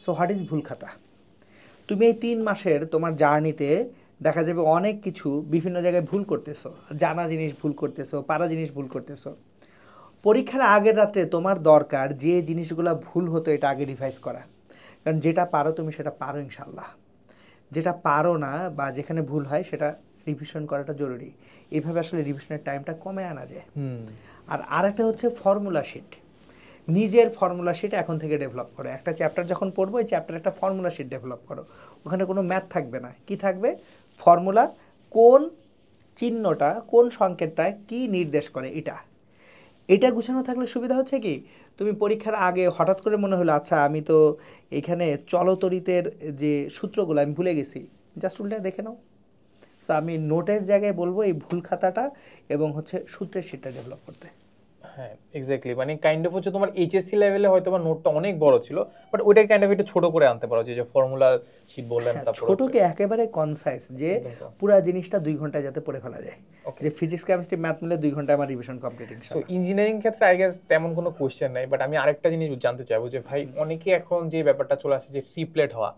S2: সো হোয়াট ইজ ভুল খাতা? তুমি এই 3 মাসের তোমার জার্নিতে দেখা যাবে অনেক কিছু বিভিন্ন জায়গায় ভুল করতেছো, জানা জিনিস ভুল করতেছো, পারা জিনিস ভুল করতেছো। পরীক্ষার আগের রাত্রে তোমার দরকার যে জিনিসগুলো ভুল হতো এটা আগে রিভাইজ করা, কারণ যেটা পারো তুমি সেটা পারো ইনশাল্লাহ। যেটা পারো না বা যেখানে ভুল হয় সেটা রিভিশন করাটা জরুরি। এইভাবে আসলে রিভিশনের টাইমটা কমে আনা যায়। আর আরেকটা হচ্ছে ফর্মুলা শিট। নিজের ফর্মুলা শিট এখন থেকে ডেভেলপ করো। একটা চ্যাপ্টার যখন পড়বো, এই চ্যাপ্টার একটা ফর্মুলা শিট ডেভেলপ করো। ওখানে কোনো ম্যাথ থাকবে না, কি থাকবে? ফর্মুলা, কোন চিহ্নটা কোন সংকেতটা কি নির্দেশ করে, এটা গুছানো থাকলে সুবিধা হচ্ছে কি, তুমি পরীক্ষার আগে হঠাৎ করে মনে হলো আচ্ছা আমি তো এখানে চলতরিতের যে সূত্রগুলো আমি ভুলে গেছি, জাস্ট উল্টা দেখে নাও। সো আমি নোটের জায়গায় বলবো এই ভুল খাতাটা এবং হচ্ছে সূত্রের শিটটা ডেভেলপ করতে।
S1: হ্যাঁ এক্স্যাক্টলি, মানে কাইন্ড অফ হচ্ছে তোমার এইচএসসি লেভেলে হয়তো বা নোটটা অনেক বড় ছিল, বাট ওইটাই কাইন্ড অফ একটু ছোট করে আনতে পারো, যে ফর্মুলা শীট বললেন, তারপর
S2: ছোটকে একেবারে কনসাইজ, যে পুরো জিনিসটা 2 ঘন্টায় যাতে পড়ে ফেলা যায়। যে ফিজিক্স কেমিস্ট্রি ম্যাথ মিলে 2 ঘন্টায় আমার রিভিশন কমপ্লিট ইনশাআল্লাহ।
S1: সো ইঞ্জিনিয়ারিং ক্ষেত্রে আই গেস তেমন কোনো কোশ্চেন নাই, বাট আমি আরেকটা জিনিস জানতে চাইবো যে ভাই অনেকে এখন যে ব্যাপারটা চলে আসছে যে ট্রিপলেট হওয়া,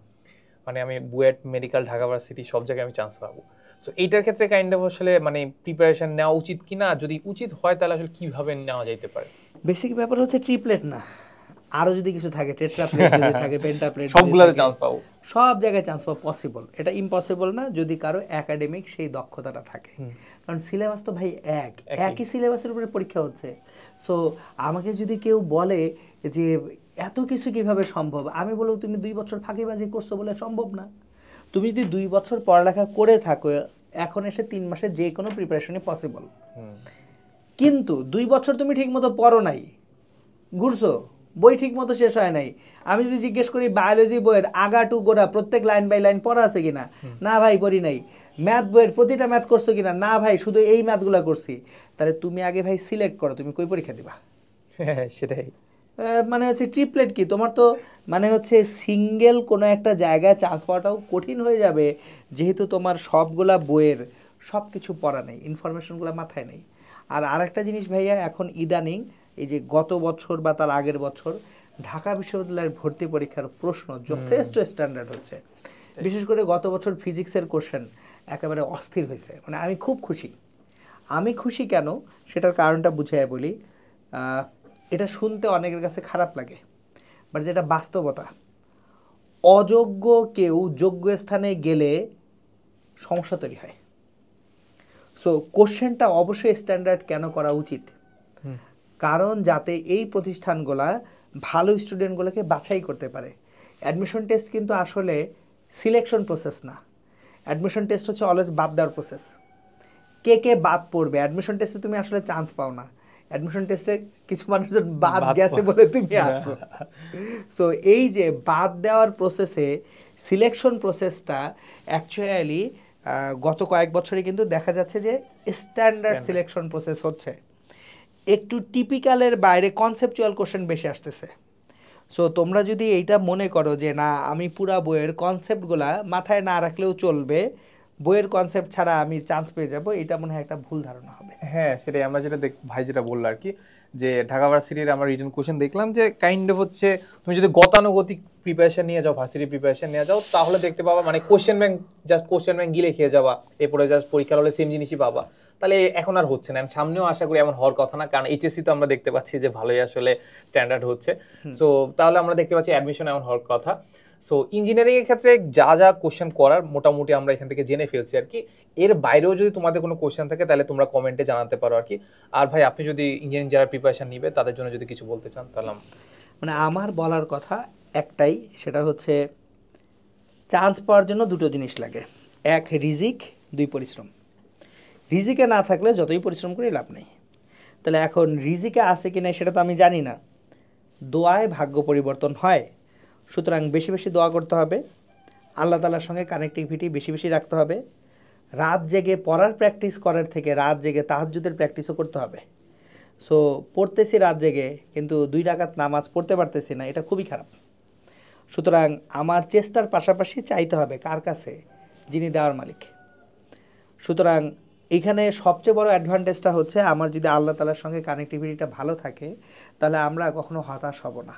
S1: মানে আমি বুয়েট, মেডিকেল, ঢাকা ভার্সিটি সব জায়গায় আমি চান্স পাবো। সো এইটার ক্ষেত্রে কাইন্ড অফ আসলে মানে প্রিপারেশন নেওয়া উচিত কিনা, যদি উচিত হয় তাহলে আসলে কিভাবে নেওয়া যাইতে পারে?
S2: বেসিক ব্যাপার হচ্ছে ট্রিপলেট না, আরো যদি কিছু থাকে, টেট্রাপ্লেট যদি থাকে, পেন্টাপ্লেট,
S1: সবগুলোতে চান্স পাবো,
S2: সব জায়গায় চান্স পাওয়া পসিবল। এটা ইম্পসিবল না যদি কারো একাডেমিক সেই দক্ষতাটা থাকে। কারণ সিলেবাস তো ভাই একই সিলেবাসের উপরে পরীক্ষা হচ্ছে। সো আমাকে যদি কেউ বলে যে এত কিছু কিভাবে সম্ভব, আমি বলবো তুমি 2 বছর ফাঁকিবাজি করছো বলে সম্ভব না। তুমি যদি 2 বছর পড়ালেখা করে থাকো, এখন এসে 3 মাসে যে কোনো প্রিপারেশনই পসিবল। কিন্তু 2 বছর তুমি ঠিক মতো পড়ো নাই, ঘুরছো, বই ঠিক মতো শেষ হয় নাই। আমি যদি জিজ্ঞেস করি বায়োলজি বইয়ের আগা টু গোড়া প্রত্যেক লাইন বাই লাইন পড়া আছে কিনা, না ভাই পড়ি নাই। ম্যাথ বইয়ের প্রতিটা ম্যাথ করছো কিনা, না ভাই শুধু এই ম্যাথগুলো করছি। তাহলে তুমি আগে ভাই সিলেক্ট করো তুমি কই পরীক্ষা দিবা।
S1: সেটাই
S2: মানে হচ্ছে ট্রিপলেট কি তোমার তো মানে হচ্ছে সিঙ্গেল কোনো একটা জায়গায় চান্স পাওয়াটাও কঠিন হয়ে যাবে, যেহেতু তোমার সবগুলা বইয়ের সব কিছু পড়া নেই, ইনফরমেশনগুলো মাথায় নেই। আর আরেকটা জিনিস ভাইয়া, এখন ইদানিং এই যে গত বছর বা তার আগের বছর ঢাকা বিশ্ববিদ্যালয়ের ভর্তি পরীক্ষার প্রশ্ন যথেষ্ট স্ট্যান্ডার্ড হচ্ছে। বিশেষ করে গত বছর ফিজিক্সের কোশ্চেন একেবারে অস্থির হয়েছে। মানে আমি খুব খুশি। আমি খুশি কেন সেটার কারণটা বুঝিয়ে বলি। এটা শুনতে অনেকের কাছে খারাপ লাগে, বাট যেটা বাস্তবতা, অযোগ্য কেউ যোগ্য স্থানে গেলে সমস্যা তৈরি হয়। সো কোশ্চেনটা অবশ্যই স্ট্যান্ডার্ড কেন করা উচিত, কারণ যাতে এই প্রতিষ্ঠানগুলা ভালো স্টুডেন্টগুলোকে বাছাই করতে পারে। অ্যাডমিশন টেস্ট কিন্তু আসলে সিলেকশন প্রসেস না, অ্যাডমিশন টেস্ট হচ্ছে অলওয়েজ বাদ দেওয়ার প্রসেস। কে কে বাদ পড়বে, অ্যাডমিশন টেস্টে তুমি আসলে চান্স পাও না, অ্যাডমিশন টেস্টে কিছু মানুষজন বাদ গেছে বলে তুমি আসো। সো এই যে বাদ দেওয়ার প্রসেসে সিলেকশন প্রসেসটা অ্যাকচুয়ালি গত কয়েক বছরে কিন্তু দেখা যাচ্ছে যে স্ট্যান্ডার্ড সিলেকশন প্রসেস হচ্ছে। একটু টিপিক্যালের বাইরে কনসেপচুয়াল কোশ্চেন বেশি আসতেছে। সো তোমরা যদি এইটা মনে করো যে না আমি পুরা বইয়ের কনসেপ্টগুলা মাথায় না রাখলেও চলবে, বইয়ের কনসেপ্ট ছাড়া আমি চান্স পেয়ে যাব, এটা মনে হয় একটা ভুল ধারণা হবে।
S1: হ্যাঁ সেটাই, আমরা যেটা ভাই যেটা বললো আর কি, যে ঢাকা ভার্সিটির আমরা রিটেন কোশ্চেন দেখলাম যে কাইন্ড অফ হচ্ছে তুমি যদি গতানুগতিক প্রিপারেশন নিয়ে যাও, ভার্সিটি প্রিপারেশন নিয়ে যাও, তাহলে দেখতে পাবা মানে question bank, just question bank গিলে খেয়ে যাবা, এরপরে জাস্ট পরীক্ষার হলে সেম জিনিসই পাবা। তাহলে এখন আর হচ্ছে না, সামনেও আশা করি এমন হওয়ার কথা না, কারণ এইচএসসি তো আমরা দেখতে পাচ্ছি যে ভালোই আসলে স্ট্যান্ডার্ড হচ্ছে। সো তাহলে আমরা দেখতে পাচ্ছি অ্যাডমিশন এমন হওয়ার কথা। সো ইঞ্জিনিয়ারিং এর ক্ষেত্রে যা যা কোশ্চেন করার মোটামুটি আমরা এখান থেকে জেনে ফেলছি আর কি। এর বাইরেও যদি তোমাদের কোনো কোশ্চেন থাকে তাহলে তোমরা কমেন্টে জানাতে পারো আর কি। আর ভাই আপনি যদি ইঞ্জিনিয়ারিং যারা প্রিপারেশন নিবে তাদের জন্য যদি কিছু বলতে চান তাহলে।
S2: মানে আমার বলার কথা একটাই, সেটা হচ্ছে চান্স পাওয়ার জন্য দুটো জিনিস লাগে, এক রিজিক, দুই পরিশ্রম। রিজিকে না থাকলে যতই পরিশ্রম করি লাভ নেই। তাহলে এখন রিজিকে আছে কি না সেটা তো আমি জানি না, দোয়ায় ভাগ্য পরিবর্তন হয়। সুতরাং বেশি বেশি দোয়া করতে হবে, আল্লাহ তাআলার সঙ্গে কানেক্টিভিটি বেশি বেশি রাখতে হবে, রাত জেগে পড়ার প্র্যাকটিস করার থেকে রাত জেগে তাহাজ্জুদের প্র্যাকটিসও করতে হবে। সো পড়তেছি রাত জেগে কিন্তু 2 রাকাত নামাজ পড়তে পারতেছি না, এটা খুবই খারাপ। সুতরাং আমার চেষ্টার পাশাপাশি চাইতে হবে কার কাছে, যিনি দেওয়ার মালিক। সুতরাং এখানে সবচেয়ে বড় অ্যাডভান্টেজটা হচ্ছে আমার যদি আল্লাহ তাআলার সঙ্গে কানেক্টিভিটিটা ভালো থাকে, তাহলে আমরা কখনো হতাশ হব না।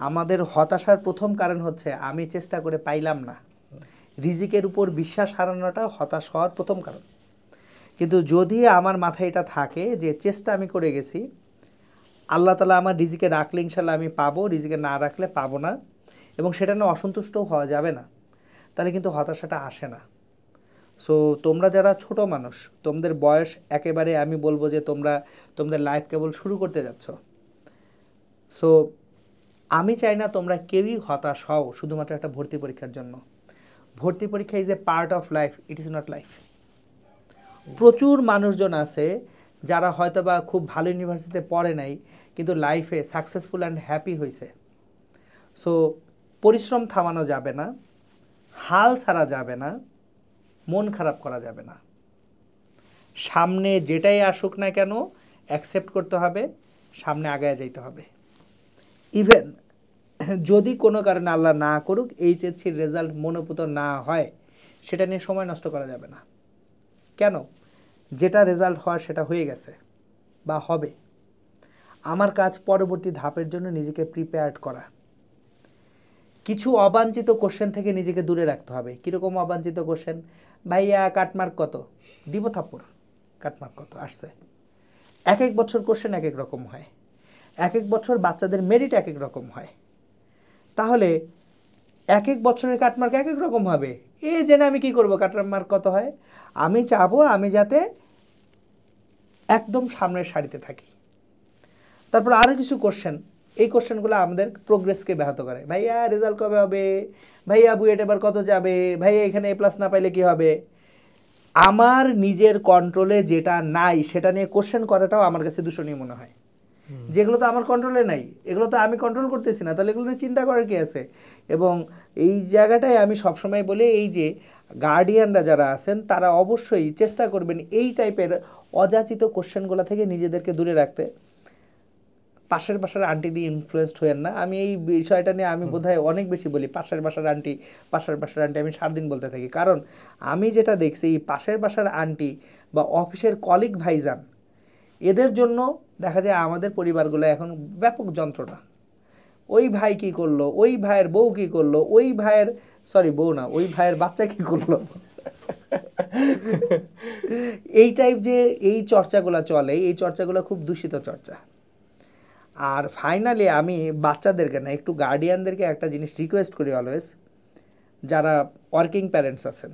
S2: আমাদের হতাশার প্রথম কারণ হচ্ছে আমি চেষ্টা করে পাইলাম না। রিজিকের উপর বিশ্বাস হারানোটা হতাশ হওয়ার প্রথম কারণ। কিন্তু যদি আমার মাথায় এটা থাকে যে চেষ্টা আমি করে গেছি, আল্লাহ তাআলা আমার রিজিকে রাখলে ইনশাল্লাহ আমি পাবো, রিজিকে না রাখলে পাবো না, এবং সেটা নিয়ে অসন্তুষ্টও হওয়া যাবে না, তাহলে কিন্তু হতাশাটা আসে না। সো তোমরা যারা ছোট মানুষ, তোমাদের বয়স একেবারে আমি বলবো যে তোমাদের লাইফ কেবল শুরু করতে যাচ্ছ। সো আমি চাই না তোমরা কেউই হতাশ হও শুধুমাত্র একটা ভর্তি পরীক্ষার জন্য। ভর্তি পরীক্ষা is a part of life, it is not life. প্রচুর মানুষজন আছে যারা হয়তোবা খুব ভালো ইউনিভার্সিটিতে পড়ে নাই কিন্তু লাইফে সাকসেসফুল অ্যান্ড হ্যাপি হয়েছে। সো পরিশ্রম থামানো যাবে না, হাল ছাড়া যাবে না, মন খারাপ করা যাবে না। সামনে যেটাই আসুক না কেন অ্যাকসেপ্ট করতে হবে, সামনে আগায় যেতে হবে। ইভেন যদি কোনো কারণে আল্লাহ না করুক এইচএসসির রেজাল্ট মনোপুত না হয়, সেটা নিয়ে সময় নষ্ট করা যাবে না। কেন? যেটা রেজাল্ট হওয়ার সেটা হয়ে গেছে বা হবে। আমার কাজ পরবর্তী ধাপের জন্য নিজেকে প্রিপেয়ার্ড করা। কিছু অবাঞ্ছিত কোশ্চেন থেকে নিজেকে দূরে রাখতে হবে। কীরকম অবাঞ্ছিত কোশ্চেন? ভাইয়া কাটমার্ক কত? দিব থাপ্পড়। কাটমার্ক কত আসছে? এক এক বছর কোশ্চেন এক এক রকম হয়। এক এক বছর বাচ্চাদের মেরিট এক এক রকম হয়, তাহলে এক এক বছরের কাটমার্ক এক এক রকম হবে। জেনে আমি কি করব কাটমার্ক কত হয়? আমি চাবো আমি যাতে একদম সামনের সারিতে থাকি। তারপর আরও কিছু কোশ্চেন, এই কোশ্চেনগুলো আমাদের প্রোগ্রেসকে ব্যাহত করে। ভাইয়া রেজাল্ট কবে হবে, ভাইয়া বুয়েট এবার কত যাবে, ভাইয়া এখানে এ প্লাস না পাইলে কি হবে। আমার নিজের কন্ট্রোলে যেটা নাই সেটা নিয়ে কোশ্চেন করাটাও আমার কাছে দূষণীয় মনে হয়। যেগুলো তো আমার কন্ট্রোলে নাই, এগুলো তো আমি কন্ট্রোল করতেছি না, তাহলে এগুলো নিয়ে চিন্তা করার কি আছে। এবং এই জায়গাটায় আমি সবসময় বলি, এই যে গার্ডিয়ানরা যারা আছেন তারা অবশ্যই চেষ্টা করবেন এই টাইপের অযাচিত কোশ্চেনগুলো থেকে নিজেদেরকে দূরে রাখতে। পাশের বাসার আন্টি দিয়ে ইনফ্লুয়েসড হয়েন না। আমি এই বিষয়টা নিয়ে আমি বোধহয় অনেক বেশি বলি, পাশের বাসার আন্টি, পাশের বাসার আন্টি, আমি সারাদিন বলতে থাকি। কারণ আমি যেটা দেখছি, এই পাশের বাসার আন্টি বা অফিসের কলিগ ভাইজান, এদের জন্য দেখা যায় আমাদের পরিবারগুলো এখন ব্যাপক যন্ত্রণা। ওই ভাই কি করলো, ওই ভাইয়ের বউ কি করলো, ওই ভাইয়ের বউ না, ওই ভাইয়ের বাচ্চা কি করলো, এই টাইপ যে এই চর্চাগুলো চলে, এই চর্চাগুলো খুব দূষিত চর্চা। আর ফাইনালি আমি বাচ্চাদেরকে না, একটু গার্ডিয়ানদেরকে একটা জিনিস রিকোয়েস্ট করি অলওয়েজ, যারা ওয়ার্কিং প্যারেন্টস আছেন,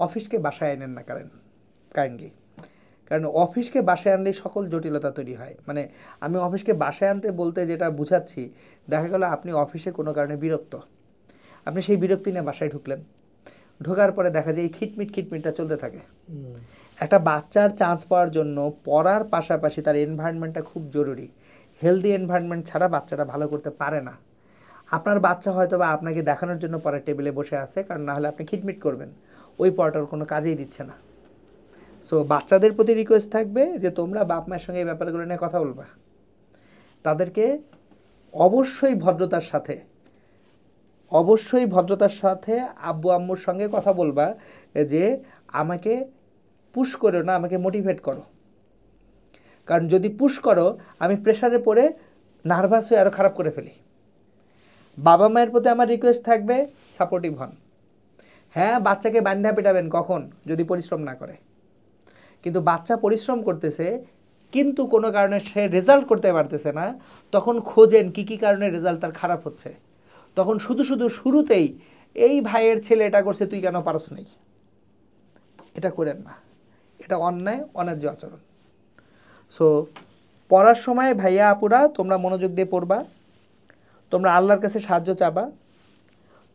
S2: অফিসকে বাসায় আনেন না কাইন্ডলি। কারণ অফিসকে বাসায় আনলেই সকল জটিলতা তৈরি হয়। মানে আমি অফিসকে বাসায় আনতে বলতে যেটা বুঝাচ্ছি, দেখা গেল আপনি অফিসে কোনো কারণে বিরক্ত, আপনি সেই বিরক্তি নিয়ে বাসায় ঢুকলেন, ঢোকার পরে দেখা যায় এই খিটমিটটা চলতে থাকে। একটা বাচ্চার চান্স পাওয়ার জন্য পড়ার পাশাপাশি তার এনভায়রনমেন্টটা খুব জরুরি। হেলদি এনভায়রনমেন্ট ছাড়া বাচ্চারা ভালো করতে পারে না। আপনার বাচ্চা হয়তো বা আপনাকে দেখানোর জন্য পড়ার টেবিলে বসে আছে, কারণ না হলে আপনি খিটমিট করবেন, ওই পড়াটার কোনো কাজেই দিচ্ছে না। সো বাচ্চাদের প্রতি রিকোয়েস্ট থাকবে যে তোমরা বাপ মায়ের সঙ্গে এই ব্যাপারগুলো নিয়ে কথা বলবা, তাদেরকে অবশ্যই ভদ্রতার সাথে আব্বু আম্মুর সঙ্গে কথা বলবা যে আমাকে পুশ করো না, আমাকে মোটিভেট করো। কারণ যদি পুশ করো, আমি প্রেশারে পড়ে নার্ভাস হয়ে আরও খারাপ করে ফেলি। বাবা মায়ের প্রতি আমার রিকোয়েস্ট থাকবে সাপোর্টিভ হন। হ্যাঁ, বাচ্চাকে বান্ধা পেটাবেন কখন? যদি পরিশ্রম না করে। কিন্তু বাচ্চা পরিশ্রম করতেছে কিন্তু কোনো কারণে সে রেজাল্ট করতে পারতেছে না, তখন খোঁজেন কি কারণে রেজাল্ট তার খারাপ হচ্ছে। তখন শুধু শুরুতেই এই ভাইয়ের ছেলে এটা করছে, তুই কেন পারস নাই, এটা করেন না। এটা অন্যায়, অন্যায্য আচরণ। সো পড়ার সময় ভাইয়া আপুরা তোমরা মনোযোগ দিয়ে পড়বা, তোমরা আল্লাহর কাছে সাহায্য চাবা,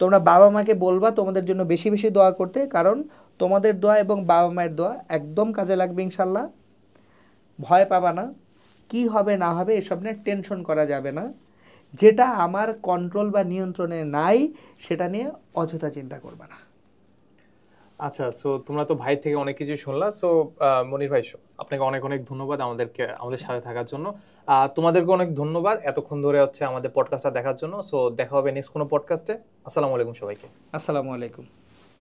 S2: তোমরা বাবা মাকে বলবা তোমাদের জন্য বেশি বেশি দোয়া করতে, কারণ তোমাদের দোয়া এবং বাবা মায়ের দোয়া একদম কাজে লাগবে ইনশাল্লাহ। ভয় পাবা না, কি হবে না হবে এসব নিয়ে টেনশন করা যাবে না। যেটা আমার কন্ট্রোল বা নিয়ন্ত্রণে নাই সেটা নিয়ে অযথা চিন্তা করবা না।
S1: আচ্ছা, সো তোমরা তো ভাই থেকে অনেক কিছু শুনলা। সো মনির ভাই, আপনাকে অনেক অনেক ধন্যবাদ আমাদের সাথে থাকার জন্য। তোমাদেরকে অনেক ধন্যবাদ এতক্ষণ ধরে আমাদের পডকাস্টটা দেখার জন্য। সো দেখা হবে নেক্সট কোনো পডকাস্টে। আসসালামু আলাইকুম সবাইকে।
S2: আসসালামু আলাইকুম।